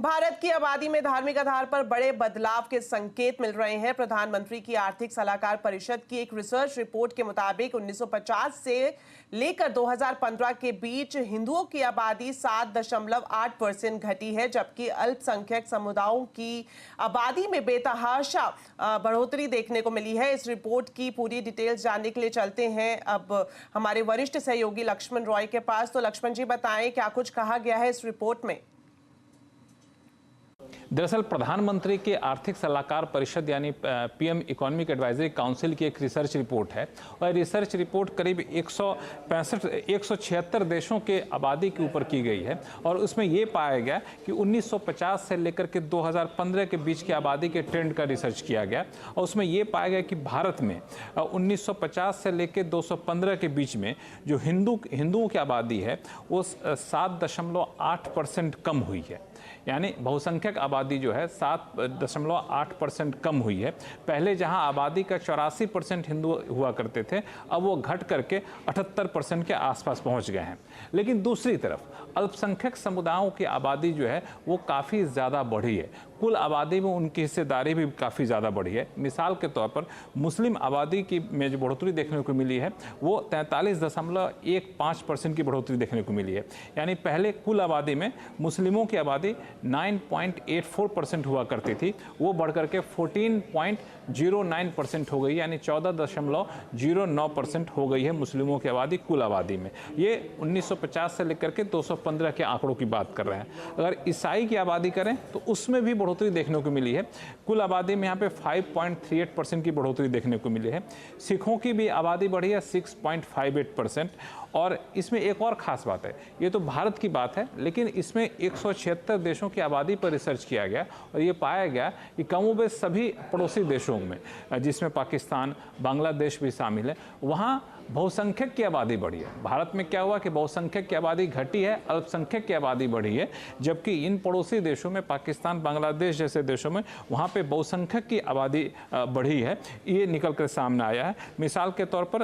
भारत की आबादी में धार्मिक आधार पर बड़े बदलाव के संकेत मिल रहे हैं। प्रधानमंत्री की आर्थिक सलाहकार परिषद की एक रिसर्च रिपोर्ट के मुताबिक 1950 से लेकर 2015 के बीच हिंदुओं की आबादी 7.8% घटी है, जबकि अल्पसंख्यक समुदायों की आबादी में बेतहाशा बढ़ोतरी देखने को मिली है। इस रिपोर्ट की पूरी डिटेल्स जानने के लिए चलते हैं अब हमारे वरिष्ठ सहयोगी लक्ष्मण रॉय के पास। तो लक्ष्मण जी, बताएं क्या कुछ कहा गया है इस रिपोर्ट में। दरअसल प्रधानमंत्री के आर्थिक सलाहकार परिषद यानी पीएम इकोनॉमिक एडवाइजरी काउंसिल की एक रिसर्च रिपोर्ट है और रिसर्च रिपोर्ट करीब 176 देशों के आबादी के ऊपर की गई है और उसमें ये पाया गया कि 1950 से लेकर के 2015 के बीच की आबादी के ट्रेंड का रिसर्च किया गया और उसमें ये पाया गया कि भारत में 1950 से लेकर 215 के बीच में जो हिंदुओं की आबादी है वो 7.8% कम हुई है। यानी बहुसंख्यक आबादी जो है 7.8% कम हुई है। पहले जहां आबादी का 84% हिंदू हुआ करते थे, अब वो घट करके 78% के आसपास पहुंच गए हैं। लेकिन दूसरी तरफ अल्पसंख्यक समुदायों की आबादी जो है वो काफ़ी ज़्यादा बढ़ी है। कुल आबादी में उनकी हिस्सेदारी भी काफ़ी ज़्यादा बढ़ी है। मिसाल के तौर पर मुस्लिम आबादी की में जो बढ़ोतरी देखने को मिली है वो 43.15% की बढ़ोतरी देखने को मिली है। यानी पहले कुल आबादी में मुस्लिमों की आबादी 9.84% हुआ करती थी, वो बढ़कर के 14.09% हो गई, यानी 14.09% हो गई है मुस्लिमों की आबादी कुल आबादी में। ये 1950 से लेकर के 215 के आंकड़ों की बात कर रहे हैं। अगर ईसाई की आबादी करें तो उसमें भी बढ़ोतरी देखने को मिली है। कुल आबादी में यहाँ पे 5.38% की बढ़ोतरी देखने को मिली है। सिखों की भी आबादी बढ़ी है 6.58%। और इसमें एक और ख़ास बात है, ये तो भारत की बात है, लेकिन इसमें 176 देशों की आबादी पर रिसर्च किया गया और ये पाया गया कि कमोबेश सभी पड़ोसी देशों में, जिसमें पाकिस्तान, बांग्लादेश भी शामिल है, वहाँ बहुसंख्यक की आबादी बढ़ी है। भारत में क्या हुआ कि बहुसंख्यक की आबादी घटी है, अल्पसंख्यक की आबादी बढ़ी है, जबकि इन पड़ोसी देशों में, पाकिस्तान, बांग्लादेश जैसे देशों में, वहाँ पे बहुसंख्यक की आबादी बढ़ी है। ये निकल कर सामने आया है। मिसाल के तौर पर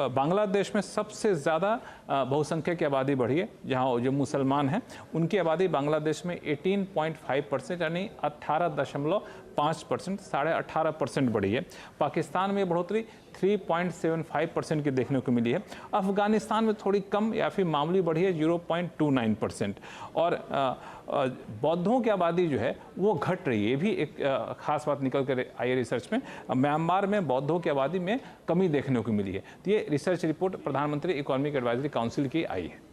बांग्लादेश में सबसे ज़्यादा बहुसंख्यक की आबादी बढ़ी है, जहाँ जो मुसलमान हैं उनकी आबादी बांग्लादेश में 18.5% यानी 18.5%, 18.5% बढ़ी है। पाकिस्तान में बढ़ोतरी 3.75% की देखने को मिली है। अफगानिस्तान में थोड़ी कम या फिर मामूली बढ़ी है 0.29%। और बौद्धों की आबादी जो है वो घट रही है। ये भी एक खास बात निकल कर आई है रिसर्च में। म्यांमार में बौद्धों की आबादी में कमी देखने को मिली है। तो ये रिसर्च रिपोर्ट प्रधानमंत्री इकोनॉमिक एडवाइजरी काउंसिल की आई है।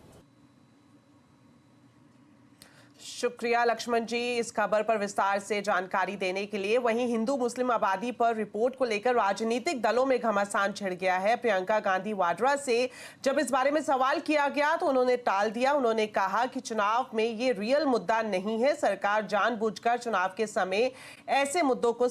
शुक्रिया लक्ष्मण जी इस खबर पर विस्तार से जानकारी देने के लिए। वहीं हिंदू मुस्लिम आबादी पर रिपोर्ट को लेकर राजनीतिक दलों में घमासान छिड़ गया है। प्रियंका गांधी वाड्रा से जब इस बारे में सवाल किया गया तो उन्होंने टाल दिया। उन्होंने कहा कि चुनाव में ये रियल मुद्दा नहीं है, सरकार जानबूझकर चुनाव के समय ऐसे मुद्दों को